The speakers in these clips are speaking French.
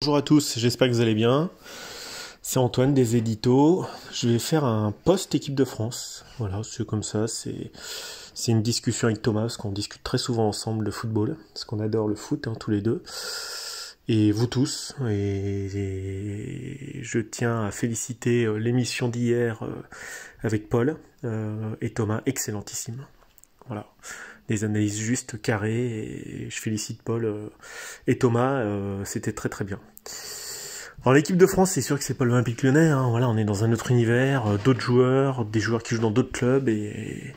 Bonjour à tous, j'espère que vous allez bien. C'est Antoine des Éditos. Je vais faire un post équipe de France. Voilà, c'est comme ça, c'est une discussion avec Thomas, parce qu'on discute très souvent ensemble de football, parce qu'on adore le foot, tous les deux. Et vous tous. Et je tiens à féliciter l'émission d'hier avec Paul et Thomas, excellentissime. Voilà. Des analyses justes, carrées, et je félicite Paul et Thomas, c'était très très bien. Alors l'équipe de France, c'est sûr que c'est pas l'Olympique Lyonnais, voilà, on est dans un autre univers, d'autres joueurs, des joueurs qui jouent dans d'autres clubs, et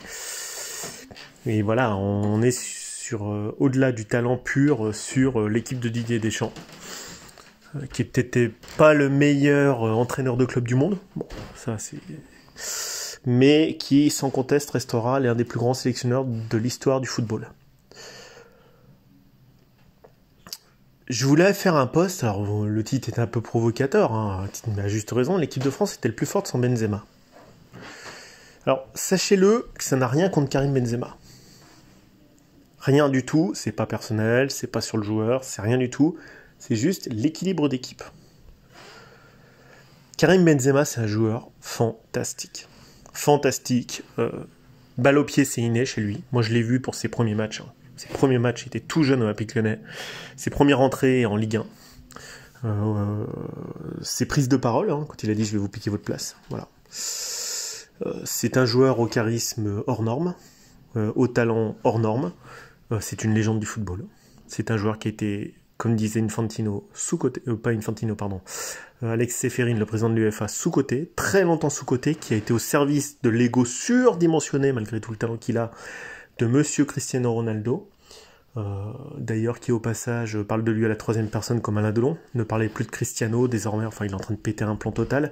voilà, on est sur au-delà du talent pur sur l'équipe de Didier Deschamps, qui est peut-être pas le meilleur entraîneur de club du monde, bon, ça c'est... mais qui, sans conteste, restera l'un des plus grands sélectionneurs de l'histoire du football. Je voulais faire un post, alors le titre est un peu provocateur, mais à juste raison, l'équipe de France était le plus forte sans Benzema. Alors, sachez-le que ça n'a rien contre Karim Benzema. Rien du tout, c'est pas personnel, c'est pas sur le joueur, c'est rien du tout, c'est juste l'équilibre d'équipe. Karim Benzema, c'est un joueur fantastique. Fantastique. Balle au pied, c'est inné chez lui. Moi, je l'ai vu pour ses premiers matchs. Ses premiers matchs, il était tout jeune au Olympique Lyonnais. Ses premières entrées en Ligue 1. Ses prises de parole, quand il a dit « je vais vous piquer votre place ». Voilà. C'est un joueur au charisme hors norme, au talent hors norme. C'est une légende du football. C'est un joueur qui a été, comme disait Infantino, sous-côté, pas Infantino, pardon, Alex Seferin, le président de l'UEFA, sous-côté, très longtemps sous-côté, qui a été au service de l'ego surdimensionné, malgré tout le talent qu'il a, de Monsieur Cristiano Ronaldo, d'ailleurs qui au passage parle de lui à la troisième personne comme Alain Delon, ne parlait plus de Cristiano, désormais, enfin il est en train de péter un plomb total.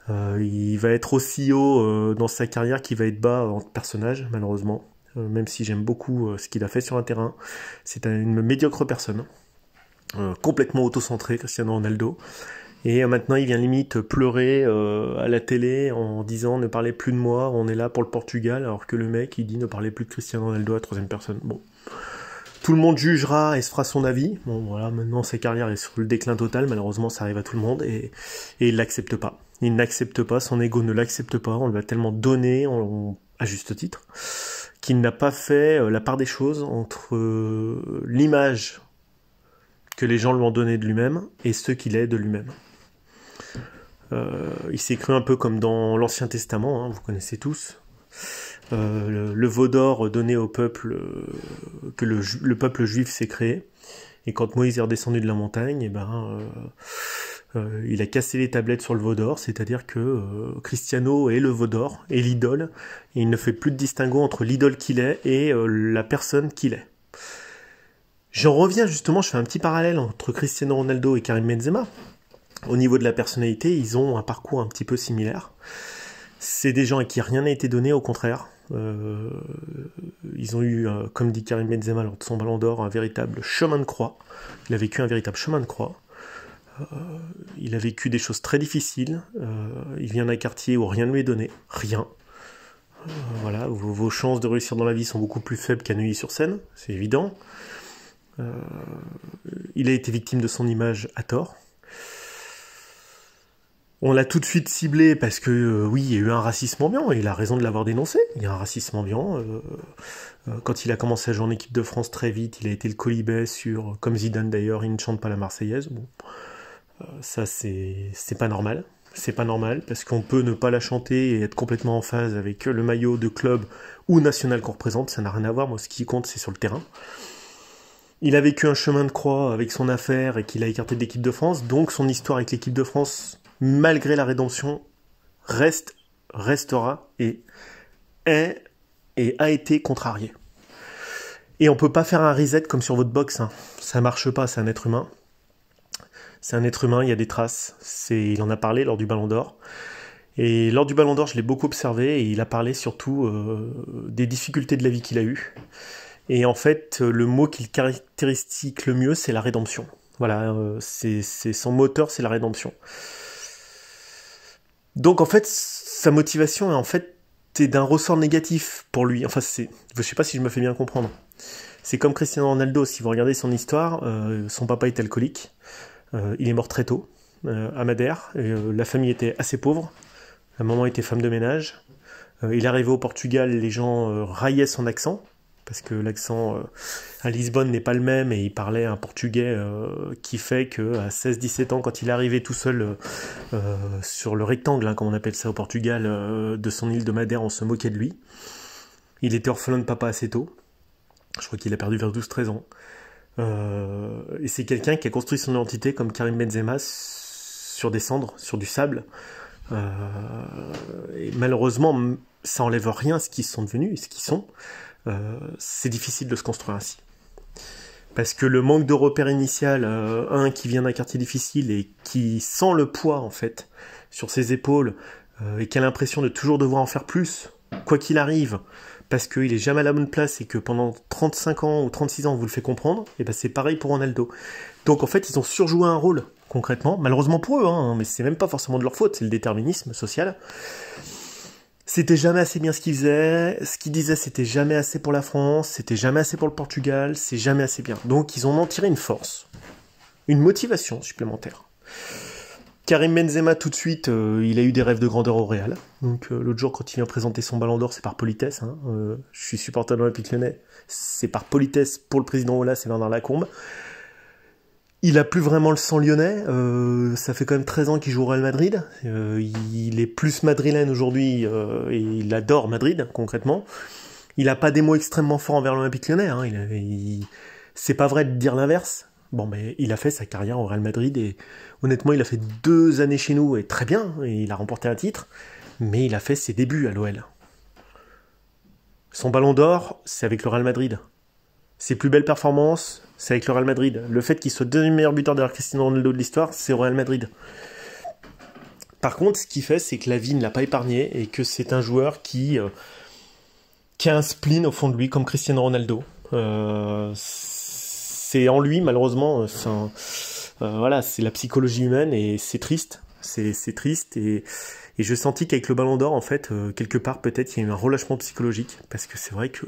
Il va être aussi haut dans sa carrière qu'il va être bas en personnage, malheureusement, même si j'aime beaucoup ce qu'il a fait sur un terrain. C'est une médiocre personne, complètement auto-centré, Cristiano Ronaldo. Et maintenant, il vient limite pleurer à la télé en disant « ne parlez plus de moi, on est là pour le Portugal », alors que le mec, il dit « ne parlez plus de Cristiano Ronaldo à la troisième personne ». Bon, tout le monde jugera et se fera son avis. Bon, voilà, maintenant, sa carrière est sur le déclin total, malheureusement, ça arrive à tout le monde, et il l'accepte pas. Il n'accepte pas, son ego ne l'accepte pas, on lui a tellement donné, à juste titre, qu'il n'a pas fait la part des choses entre l'image que les gens lui ont donné de lui-même et ce qu'il est de lui-même. Il s'est cru un peu comme dans l'Ancien Testament, vous connaissez tous, le veau d'or donné au peuple que le peuple juif s'est créé, et quand Moïse est redescendu de la montagne, il a cassé les tablettes sur le veau d'or, c'est-à-dire que Cristiano est le veau d'or, est l'idole, et il ne fait plus de distinguo entre l'idole qu'il est et la personne qu'il est. J'en reviens justement, je fais un petit parallèle entre Cristiano Ronaldo et Karim Benzema. Au niveau de la personnalité, ils ont un parcours un petit peu similaire. C'est des gens à qui rien n'a été donné, au contraire. Ils ont eu, comme dit Karim Benzema lors de son ballon d'or, un véritable chemin de croix. Il a vécu un véritable chemin de croix. Il a vécu des choses très difficiles. Il vient d'un quartier où rien ne lui est donné. Rien. Voilà, vos chances de réussir dans la vie sont beaucoup plus faibles qu'à Neuilly-sur-Seine, c'est évident. Il a été victime de son image à tort. On l'a tout de suite ciblé parce que, oui, il y a eu un racisme ambiant, et il a raison de l'avoir dénoncé. Il y a un racisme ambiant. Quand il a commencé à jouer en équipe de France très vite, il a été le colibet sur, comme Zidane d'ailleurs, il ne chante pas la Marseillaise. Bon, ça c'est pas normal. C'est pas normal, parce qu'on peut ne pas la chanter et être complètement en phase avec le maillot de club ou national qu'on représente, ça n'a rien à voir. Moi, ce qui compte, c'est sur le terrain. Il a vécu un chemin de croix avec son affaire et qu'il a écarté de l'équipe de France, donc son histoire avec l'équipe de France, malgré la rédemption, restera et est et a été contrariée. Et on peut pas faire un reset comme sur votre box, ça marche pas, c'est un être humain. C'est un être humain, il y a des traces, il en a parlé lors du Ballon d'Or. Et lors du Ballon d'Or, je l'ai beaucoup observé, et il a parlé surtout des difficultés de la vie qu'il a eues. Et en fait, le mot qu'il caractérise le mieux, c'est la rédemption. Voilà, c'est son moteur, c'est la rédemption. Donc en fait, sa motivation est d'un ressort négatif pour lui. Enfin, je sais pas si je me fais bien comprendre. C'est comme Cristiano Ronaldo, si vous regardez son histoire, son papa est alcoolique. Il est mort très tôt, à Madère. La famille était assez pauvre. La maman était femme de ménage. Il est arrivé au Portugal, les gens raillaient son accent, parce que l'accent à Lisbonne n'est pas le même, et il parlait un portugais qui fait qu'à 16-17 ans, quand il est arrivé tout seul sur le rectangle, hein, comme on appelle ça au Portugal, de son île de Madère, on se moquait de lui. Il était orphelin de papa assez tôt. Je crois qu'il a perdu vers 12-13 ans. Et c'est quelqu'un qui a construit son identité comme Karim Benzema sur des cendres, sur du sable. Et malheureusement, ça enlève rien à ce qu'ils sont devenus et ce qu'ils sont. C'est difficile de se construire ainsi. Parce que le manque de repère initial, un qui vient d'un quartier difficile et qui sent le poids en fait sur ses épaules et qui a l'impression de toujours devoir en faire plus, quoi qu'il arrive, parce qu'il est jamais à la bonne place et que pendant 35 ans ou 36 ans on vous le fait comprendre, et ben c'est pareil pour Ronaldo. Donc en fait ils ont surjoué un rôle concrètement, malheureusement pour eux, hein, mais c'est même pas forcément de leur faute, c'est le déterminisme social. C'était jamais assez bien ce qu'il faisait, ce qu'il disait c'était jamais assez pour la France, c'était jamais assez pour le Portugal, c'est jamais assez bien. Donc ils ont en tiré une force, une motivation supplémentaire. Karim Benzema tout de suite, il a eu des rêves de grandeur au Real. Donc l'autre jour quand il vient présenter son ballon d'or, c'est par politesse. Hein. Je suis supporter de l'Olympique Lyonnais, c'est par politesse pour le président Aulas et Bernard Lacombe. Il a plus vraiment le sang lyonnais, ça fait quand même 13 ans qu'il joue au Real Madrid, il est plus madrilène aujourd'hui, et il adore Madrid, concrètement. Il a pas des mots extrêmement forts envers l'Olympique Lyonnais, hein. C'est pas vrai de dire l'inverse. Bon, mais il a fait sa carrière au Real Madrid, et honnêtement, il a fait 2 années chez nous, et très bien, et il a remporté un titre, mais il a fait ses débuts à l'OL. Son ballon d'or, c'est avec le Real Madrid. Ses plus belles performances, c'est avec le Real Madrid. Le fait qu'il soit le deuxième meilleur buteur derrière Cristiano Ronaldo de l'histoire, c'est au Real Madrid. Par contre, ce qu'il fait, c'est que la vie ne l'a pas épargné et que c'est un joueur qui a un spleen au fond de lui, comme Cristiano Ronaldo. C'est en lui, malheureusement, voilà, c'est la psychologie humaine et c'est triste. C'est triste et je sentis qu'avec le Ballon d'Or, en fait, quelque part, peut-être, il y a eu un relâchement psychologique parce que c'est vrai que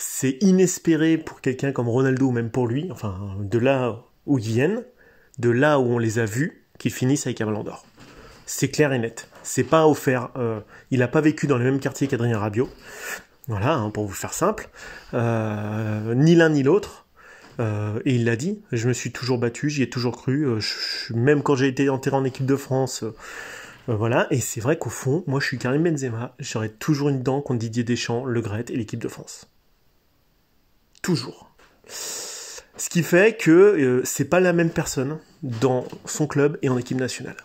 c'est inespéré pour quelqu'un comme Ronaldo, ou même pour lui, enfin, de là où ils viennent, de là où on les a vus, qu'ils finissent avec un Ballon d'Or. C'est clair et net. C'est pas offert. Il n'a pas vécu dans le même quartier qu'Adrien Rabiot. Voilà, hein, pour vous faire simple. Ni l'un ni l'autre. Et il l'a dit, je me suis toujours battu, j'y ai toujours cru. Même quand j'ai été enterré en équipe de France, voilà. Et c'est vrai qu'au fond, moi je suis Karim Benzema, j'aurais toujours une dent contre Didier Deschamps, Le Gret et l'équipe de France. Toujours. Ce qui fait que c'est pas la même personne dans son club et en équipe nationale.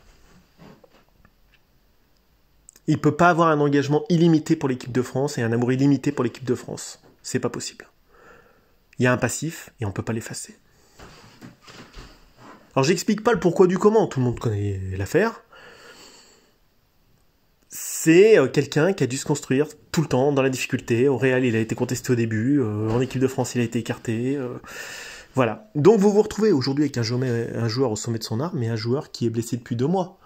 Il peut pas avoir un engagement illimité pour l'équipe de France et un amour illimité pour l'équipe de France. C'est pas possible. Il y a un passif et on peut pas l'effacer. Alors j'explique pas le pourquoi du comment, tout le monde connaît l'affaire. C'est quelqu'un qui a dû se construire tout le temps dans la difficulté. Au Real, il a été contesté au début. En équipe de France, il a été écarté. Voilà. Donc vous vous retrouvez aujourd'hui avec un joueur au sommet de son art, mais un joueur qui est blessé depuis 2 mois.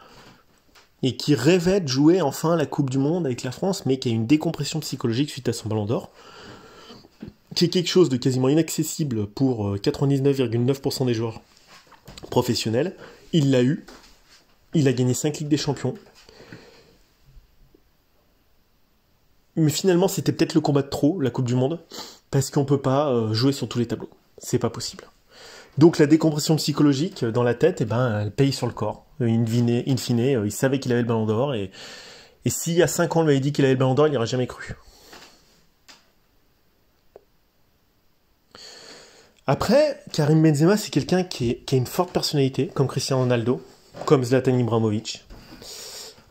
Et qui rêvait de jouer enfin la Coupe du Monde avec la France, mais qui a une décompression psychologique suite à son Ballon d'Or, qui est quelque chose de quasiment inaccessible pour 99,9% des joueurs professionnels. Il l'a eu. Il a gagné 5 Ligues des Champions. Mais finalement, c'était peut-être le combat de trop, la Coupe du Monde, parce qu'on peut pas jouer sur tous les tableaux. C'est pas possible. Donc la décompression psychologique dans la tête, elle paye sur le corps. In fine, il savait qu'il avait le Ballon d'Or, et s'il y a 5 ans, on lui avait dit qu'il avait le Ballon d'Or, il n'y aurait jamais cru. Après, Karim Benzema, c'est quelqu'un qui a une forte personnalité, comme Cristiano Ronaldo, comme Zlatan Ibrahimovic.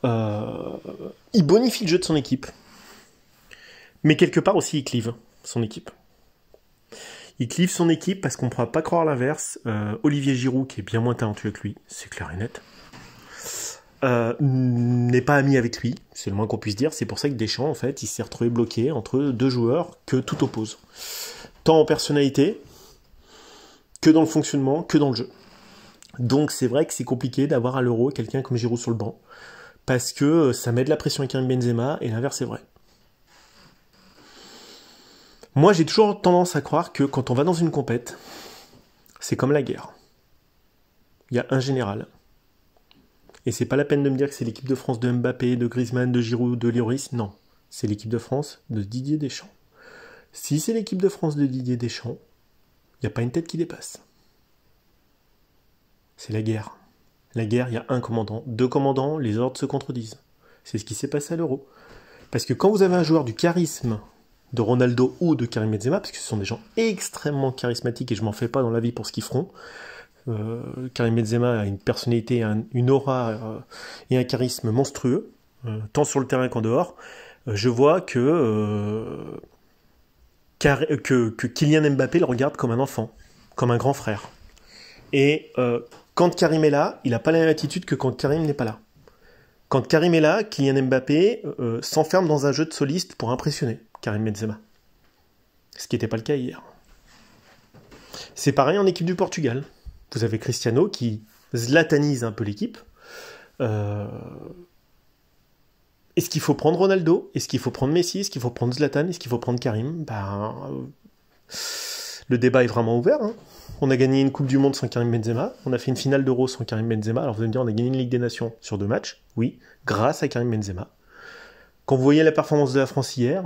Il bonifie le jeu de son équipe. Mais quelque part aussi, il clive son équipe. Il clive son équipe parce qu'on ne pourra pas croire l'inverse. Olivier Giroud, qui est bien moins talentueux que lui, c'est clair et net, n'est pas ami avec lui, c'est le moins qu'on puisse dire. C'est pour ça que Deschamps, en fait, il s'est retrouvé bloqué entre 2 joueurs que tout oppose. Tant en personnalité, que dans le fonctionnement, que dans le jeu. Donc c'est vrai que c'est compliqué d'avoir à l'Euro quelqu'un comme Giroud sur le banc, parce que ça met de la pression à Karim Benzema, et l'inverse est vrai. Moi, j'ai toujours tendance à croire que quand on va dans une compète, c'est comme la guerre. il y a un général. Et c'est pas la peine de me dire que c'est l'équipe de France de Mbappé, de Griezmann, de Giroud, de Lloris. Non, c'est l'équipe de France de Didier Deschamps. Si c'est l'équipe de France de Didier Deschamps, il n'y a pas une tête qui dépasse. C'est la guerre. La guerre, il y a un commandant, deux commandants, les ordres se contredisent. C'est ce qui s'est passé à l'Euro. Parce que quand vous avez un joueur du charisme de Ronaldo ou de Karim Benzema, parce que ce sont des gens extrêmement charismatiques et je m'en fais pas dans la vie pour ce qu'ils feront, Karim Benzema a une personnalité, une aura et un charisme monstrueux, tant sur le terrain qu'en dehors. Je vois que Kylian Mbappé le regarde comme un enfant, comme un grand frère. Et quand Karim est là, il n'a pas la même attitude que quand Karim n'est pas là. Quand Karim est là, Kylian Mbappé s'enferme dans un jeu de soliste pour impressionner Karim Benzema. Ce qui n'était pas le cas hier. C'est pareil en équipe du Portugal. Vous avez Cristiano qui zlatanise un peu l'équipe. Est-ce qu'il faut prendre Ronaldo? Est-ce qu'il faut prendre Messi? Est-ce qu'il faut prendre Zlatan? Est-ce qu'il faut prendre Karim? Le débat est vraiment ouvert. Hein. On a gagné une Coupe du Monde sans Karim Benzema. On a fait une finale d'Euro sans Karim Benzema. Alors vous allez me dire, on a gagné une Ligue des Nations sur 2 matchs. Oui, grâce à Karim Benzema. Quand vous voyez la performance de la France hier,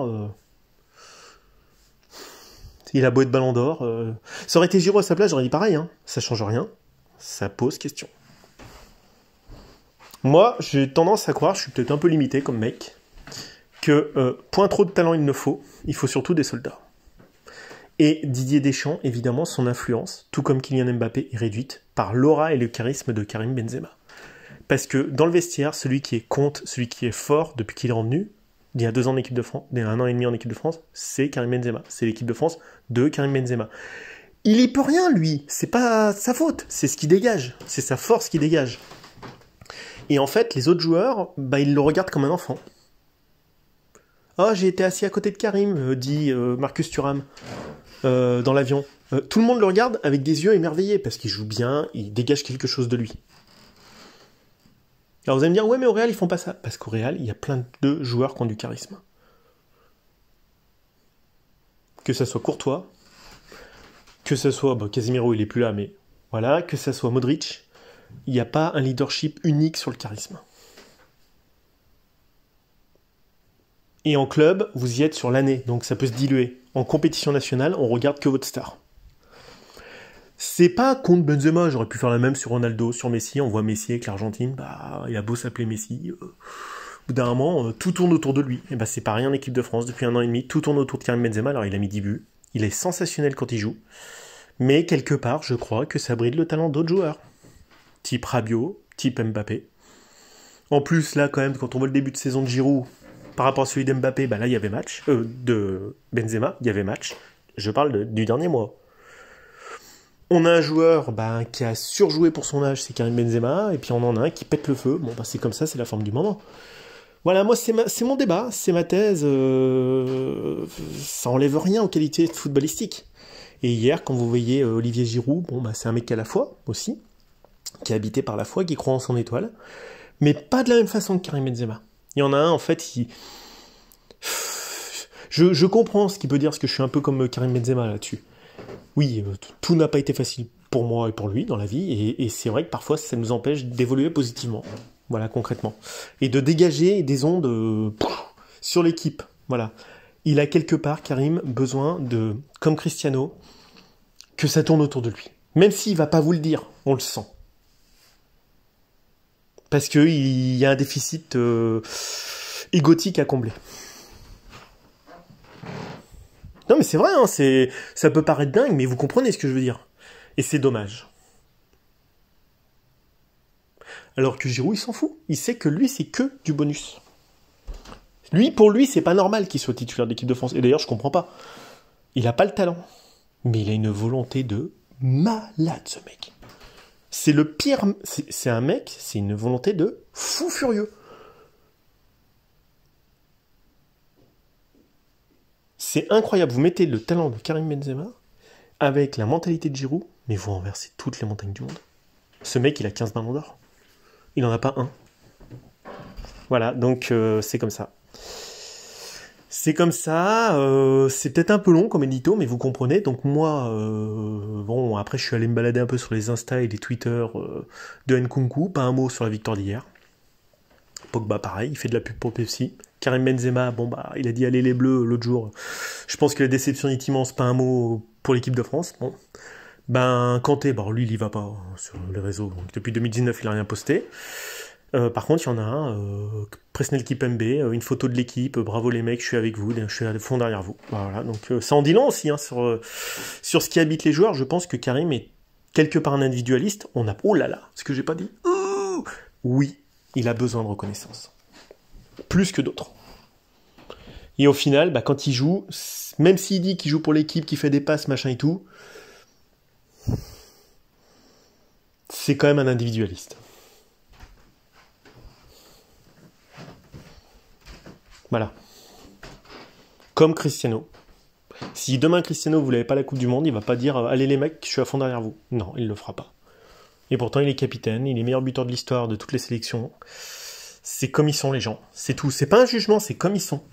il a beau être ballon d'or. Ça aurait été Giroud à sa place, j'aurais dit pareil. Hein. Ça change rien. Ça pose question. Moi, j'ai tendance à croire, je suis peut-être un peu limité comme mec, que point trop de talent il ne faut. Il faut surtout des soldats. Et Didier Deschamps, évidemment, son influence, tout comme Kylian Mbappé, est réduite par l'aura et le charisme de Karim Benzema. Parce que dans le vestiaire, celui qui est fort depuis qu'il est revenu, il y a 2 ans en équipe de France, il y a 1 an et demi en équipe de France, c'est Karim Benzema. C'est l'équipe de France de Karim Benzema. Il y peut rien, lui. C'est pas sa faute. C'est ce qui dégage. C'est sa force qui dégage. Et en fait, les autres joueurs, ils le regardent comme un enfant. Oh, j'ai été assis à côté de Karim, dit Marcus Thuram. Dans l'avion. Tout le monde le regarde avec des yeux émerveillés parce qu'il joue bien, il dégage quelque chose de lui. Alors vous allez me dire, ouais mais au Real ils font pas ça. Parce qu'au Real, il y a plein de joueurs qui ont du charisme. Que ça soit Courtois, que ça soit, Casemiro il est plus là, mais voilà, que ça soit Modric, il n'y a pas un leadership unique sur le charisme. Et en club, vous y êtes sur l'année, donc ça peut se diluer. En compétition nationale, on regarde que votre star. C'est pas contre Benzema, j'aurais pu faire la même sur Ronaldo, sur Messi, on voit Messi avec l'Argentine, il a beau s'appeler Messi, au bout d'un moment, tout tourne autour de lui. Et c'est pareil en équipe de France, depuis 1 an et demi, tout tourne autour de Karim Benzema, alors il a mis 10 buts, il est sensationnel quand il joue, mais quelque part, je crois que ça bride le talent d'autres joueurs, type Rabiot, type Mbappé. En plus, là, quand même, quand on voit le début de saison de Giroud, par rapport à celui d'Mbappé, là, il y avait match. De Benzema, il y avait match. Je parle du dernier mois. On a un joueur qui a surjoué pour son âge, c'est Karim Benzema, et puis on en a un qui pète le feu. C'est comme ça, c'est la forme du moment. Voilà, moi, c'est mon débat, c'est ma thèse. Ça enlève rien aux qualités footballistiques. Et hier, quand vous voyez Olivier Giroud, c'est un mec qui a la foi, aussi, qui est habité par la foi, qui croit en son étoile, mais pas de la même façon que Karim Benzema. Il y en a un, en fait, je comprends ce qu'il peut dire, parce que je suis un peu comme Karim Benzema là-dessus. Oui, tout n'a pas été facile pour moi et pour lui dans la vie, et c'est vrai que parfois ça nous empêche d'évoluer positivement, voilà, concrètement. Et de dégager des ondes sur l'équipe, voilà. Il a quelque part, Karim, besoin de, comme Cristiano, que ça tourne autour de lui. Même s'il va pas vous le dire, on le sent. Parce qu'il y a un déficit égotique à combler. Non mais c'est vrai, hein, ça peut paraître dingue, mais vous comprenez ce que je veux dire. Et c'est dommage. Alors que Giroud, il s'en fout. Il sait que lui, c'est que du bonus. Pour lui, c'est pas normal qu'il soit titulaire d'équipe de France. Et d'ailleurs, je comprends pas. Il a pas le talent. Mais il a une volonté de malade, ce mec. C'est le pire... C'est un mec, c'est une volonté de fou furieux. C'est incroyable. Vous mettez le talent de Karim Benzema avec la mentalité de Giroud, mais vous renversez toutes les montagnes du monde. Ce mec, il a 15 ballons d'or. Il n'en a pas un. Voilà, donc c'est comme ça. C'est comme ça, c'est peut-être un peu long comme édito, mais vous comprenez. Donc moi, bon, après je suis allé me balader un peu sur les Insta et les Twitter de Nkunku, pas un mot sur la victoire d'hier. Pogba pareil, il fait de la pub pour Pepsi. Karim Benzema, bon bah, il a dit allez les Bleus l'autre jour. Je pense que la déception est immense, pas un mot pour l'équipe de France. Bon, ben Kanté, bon lui il y va pas sur les réseaux. Donc, depuis 2019 il a rien posté. Par contre, il y en a un, Presnel Kipembe, une photo de l'équipe, bravo les mecs, je suis avec vous, je suis à fond derrière vous. Voilà, donc ça en dit long aussi hein, sur ce qui habite les joueurs. Je pense que Karim est quelque part un individualiste. On a, oh là là, ce que j'ai pas dit. Ouh, oui, il a besoin de reconnaissance, plus que d'autres. Et au final, bah, quand il joue, même s'il dit qu'il joue pour l'équipe, qu'il fait des passes, machin et tout, c'est quand même un individualiste. Voilà. Comme Cristiano. Si demain Cristiano vous n'avez pas la Coupe du Monde, il va pas dire allez les mecs, je suis à fond derrière vous. Non, il le fera pas. Et pourtant il est capitaine, il est meilleur buteur de l'histoire de toutes les sélections. C'est comme ils sont les gens, c'est tout. C'est pas un jugement, c'est comme ils sont.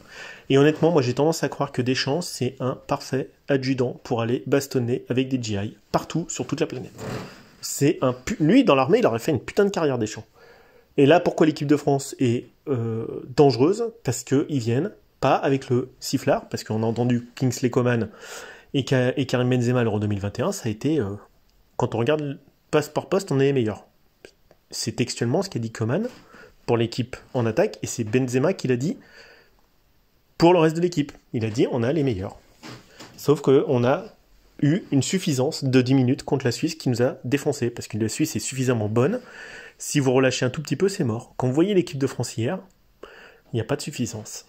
Et honnêtement, moi j'ai tendance à croire que Deschamps c'est un parfait adjudant pour aller bastonner avec des GI partout sur toute la planète. C'est un lui dans l'armée, il aurait fait une putain de carrière Deschamps. Et là, pourquoi l'équipe de France est dangereuse? Parce qu'ils viennent pas avec le sifflard, parce qu'on a entendu Kingsley Coman et Karim Benzema à l'Euro 2021, ça a été, quand on regarde poste par poste, on est les meilleurs. C'est textuellement ce qu'a dit Coman pour l'équipe en attaque, et c'est Benzema qui l'a dit pour le reste de l'équipe. Il a dit on a les meilleurs. Sauf qu'on a eu une suffisance de 10 minutes contre la Suisse qui nous a défoncé, parce que la Suisse est suffisamment bonne. Si vous relâchez un tout petit peu, c'est mort. Quand vous voyez l'équipe de France hier, il n'y a pas de suffisance.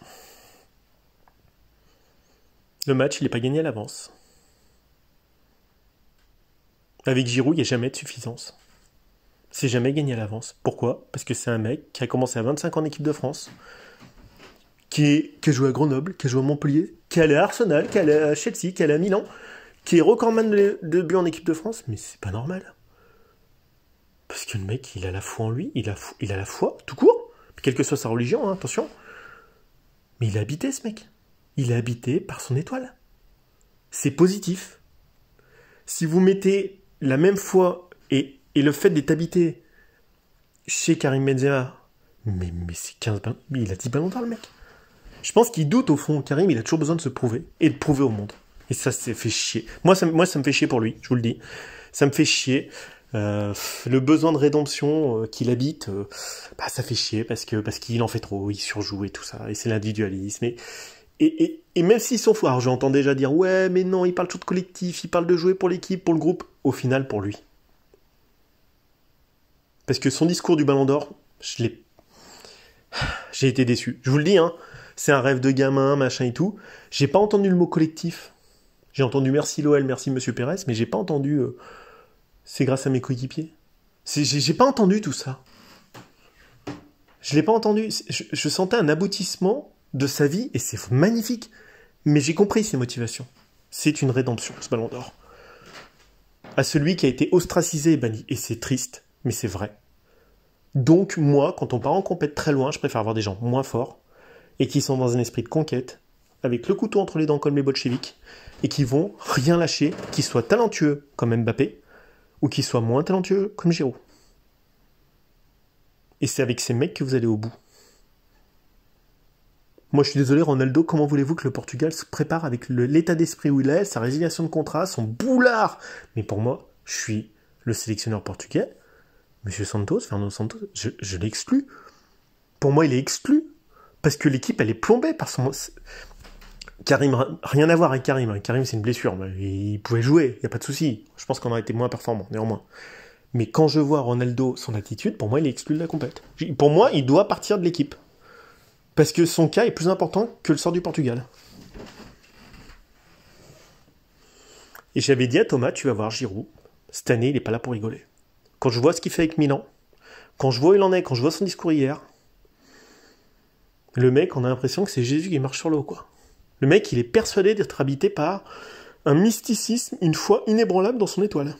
Le match, il n'est pas gagné à l'avance. Avec Giroud, il n'y a jamais de suffisance. C'est jamais gagné à l'avance. Pourquoi? Parce que c'est un mec qui a commencé à 25 ans en équipe de France, qui a joué à Grenoble, qui a joué à Montpellier, qui est allé à Arsenal, qui est allé à Chelsea, qui est allé à Milan, qui est recordman de buts en équipe de France. Mais c'est pas normal. Parce que le mec, il a la foi en lui, il a la foi, tout court, quelle que soit sa religion, hein, attention. Mais il est habité, ce mec. Il est habité par son étoile. C'est positif. Si vous mettez la même foi et le fait d'être habité chez Karim Benzema, mais c'est 15 ballons, il a 10 ballons d'or, le mec. Je pense qu'il doute au fond. Karim, il a toujours besoin de se prouver et de prouver au monde. Et ça fait chier. Moi, ça me fait chier pour lui, je vous le dis. Ça me fait chier. Le besoin de rédemption qu'il habite, ça fait chier parce qu'il en fait trop, il surjoue et tout ça, et c'est l'individualisme. Et même s'ils sont fous, alors j'entends déjà dire ouais mais non, il parle toujours de collectif, il parle de jouer pour l'équipe, pour le groupe, au final pour lui. Parce que son discours du Ballon d'Or, j'ai été déçu. Je vous le dis, hein, c'est un rêve de gamin, machin et tout. J'ai pas entendu le mot collectif. J'ai entendu merci l'OL, merci Monsieur Pérez, mais j'ai pas entendu c'est grâce à mes coéquipiers. J'ai pas entendu tout ça. Je l'ai pas entendu. Je sentais un aboutissement de sa vie, et c'est magnifique. Mais j'ai compris ses motivations. C'est une rédemption, ce Ballon d'Or. À celui qui a été ostracisé et banni. Et c'est triste, mais c'est vrai. Donc, moi, quand on part en compète très loin, je préfère avoir des gens moins forts, et qui sont dans un esprit de conquête, avec le couteau entre les dents comme les bolcheviks, et qui vont rien lâcher, qui soient talentueux comme Mbappé, ou qui soient moins talentueux comme Giroud. Et c'est avec ces mecs que vous allez au bout. Moi, je suis désolé, Ronaldo, comment voulez-vous que le Portugal se prépare avec l'état d'esprit où il est, sa résiliation de contrat, son boulard? Mais pour moi, je suis le sélectionneur portugais. Monsieur Santos, Fernando Santos, je l'exclus. Pour moi, il est exclu. Parce que l'équipe, elle est plombée par son... Karim, rien à voir avec Karim. Karim, c'est une blessure. Il pouvait jouer, il n'y a pas de souci. Je pense qu'on aurait été moins performant, néanmoins. Mais quand je vois Ronaldo, son attitude, pour moi, il est exclu de la compète. Pour moi, il doit partir de l'équipe. Parce que son cas est plus important que le sort du Portugal. Et j'avais dit à Thomas, tu vas voir Giroud, cette année, il n'est pas là pour rigoler. Quand je vois ce qu'il fait avec Milan, quand je vois où il en est, quand je vois son discours hier, le mec, on a l'impression que c'est Jésus qui marche sur l'eau, quoi. Le mec, il est persuadé d'être habité par un mysticisme, une foi inébranlable dans son étoile.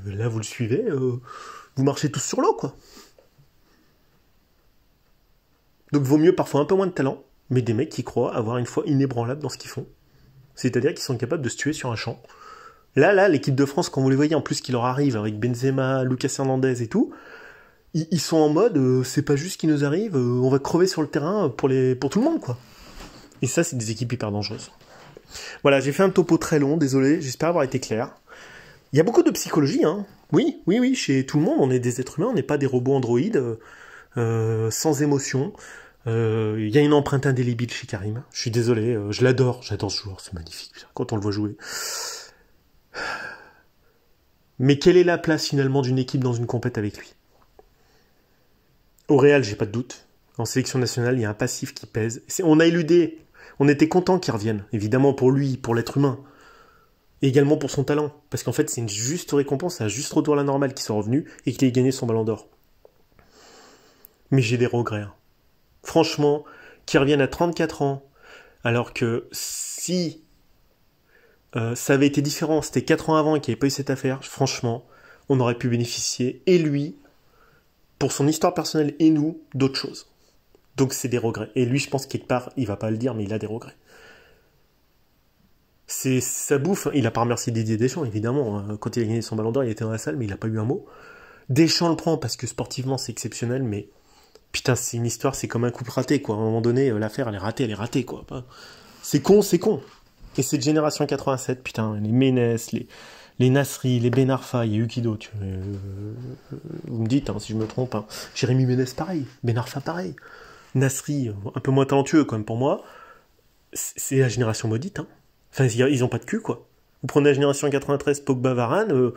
Et là, vous le suivez, vous marchez tous sur l'eau, quoi. Donc vaut mieux parfois un peu moins de talent, mais des mecs qui croient avoir une foi inébranlable dans ce qu'ils font. C'est-à-dire qu'ils sont capables de se tuer sur un champ. Là, l'équipe de France, quand vous les voyez, en plus qui leur arrive avec Benzema, Lucas Hernandez et tout, ils sont en mode, c'est pas juste ce qui nous arrive, on va crever sur le terrain pour tout le monde, quoi. Et ça, c'est des équipes hyper dangereuses. Voilà, j'ai fait un topo très long, désolé, j'espère avoir été clair. Il y a beaucoup de psychologie, hein. Oui, chez tout le monde, on est des êtres humains, on n'est pas des robots androïdes, sans émotion. Il y a une empreinte indélébile chez Karim. Je suis désolé, je l'adore, j'adore ce joueur, c'est magnifique, quand on le voit jouer. Mais quelle est la place finalement d'une équipe dans une compète avec lui? Au Real, j'ai pas de doute. En sélection nationale, il y a un passif qui pèse. On a éludé. On était content qu'il revienne. Évidemment pour lui, pour l'être humain. Et également pour son talent. Parce qu'en fait, c'est une juste récompense, un juste retour à la normale qu'il soit revenu et qu'il ait gagné son ballon d'or. Mais j'ai des regrets. Hein. Franchement, qu'il revienne à 34 ans, alors que si ça avait été différent, c'était 4 ans avant et qu'il n'y avait pas eu cette affaire, franchement, on aurait pu bénéficier, et lui, pour son histoire personnelle, et nous, d'autres choses. Donc c'est des regrets. Et lui, je pense quelque part, il va pas le dire, mais il a des regrets. C'est sa bouffe. Il a pas remercié Didier Deschamps, évidemment. Quand il a gagné son ballon d'or, il était dans la salle, mais il a pas eu un mot. Deschamps le prend parce que sportivement, c'est exceptionnel, mais putain, c'est une histoire, c'est comme un couple raté, quoi. À un moment donné, l'affaire, elle est ratée, quoi. C'est con, c'est con. Et cette génération 87, putain, les Ménès, les Nasri, les Ben Arfa, il y a eu qui d'autre vous me dites, hein, si je me trompe. Hein. Jérémy Ménès, pareil. Ben Arfa, pareil. Nasri, un peu moins talentueux, quand même, pour moi. C'est la génération maudite, hein. Enfin, ils ont pas de cul, quoi. Vous prenez la génération 93, Pogba, Varane,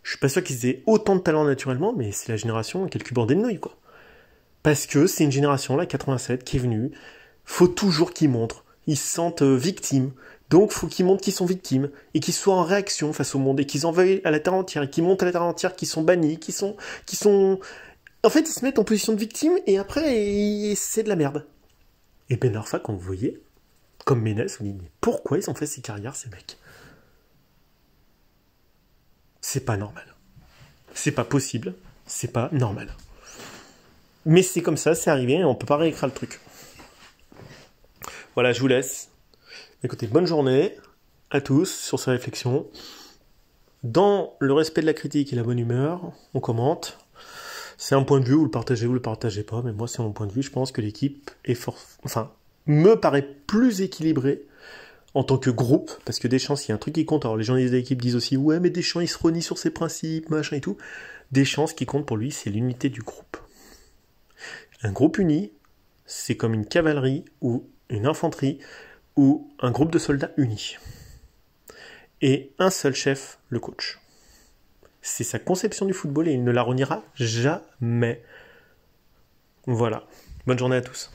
je suis pas sûr qu'ils aient autant de talent naturellement, mais c'est la génération qui a le cul bordé de nouilles, quoi. Parce que c'est une génération, là, 87, qui est venue. Faut toujours qu'ils montrent. Ils se sentent victimes. Donc, faut qu'ils montrent qu'ils sont victimes. Et qu'ils soient en réaction face au monde. Et qu'ils en veuillent à la terre entière. Et qu'ils montrent à la terre entière qu'ils sont bannis. Qu'ils sont... En fait, ils se mettent en position de victime. Et après, c'est de la merde. Et Ben Arfa, quand vous voyez, comme Ménès, vous dites, mais pourquoi ils ont fait ces carrières, ces mecs? C'est pas normal. C'est pas possible. C'est pas normal. Mais c'est comme ça, c'est arrivé, on peut pas réécrire le truc. Voilà, je vous laisse. Écoutez, bonne journée à tous sur ces réflexions. Dans le respect de la critique et la bonne humeur, on commente. C'est un point de vue, vous le partagez pas, mais moi c'est mon point de vue. Je pense que l'équipe est me paraît plus équilibrée en tant que groupe, parce que Deschamps, s'il y a un truc qui compte, alors les journalistes de l'équipe disent aussi, ouais, mais Deschamps, il se renie sur ses principes, machin et tout. Deschamps, ce qui compte pour lui, c'est l'unité du groupe. Un groupe uni, c'est comme une cavalerie ou une infanterie ou un groupe de soldats unis. Et un seul chef, le coach. C'est sa conception du football et il ne la reniera jamais. Voilà. Bonne journée à tous.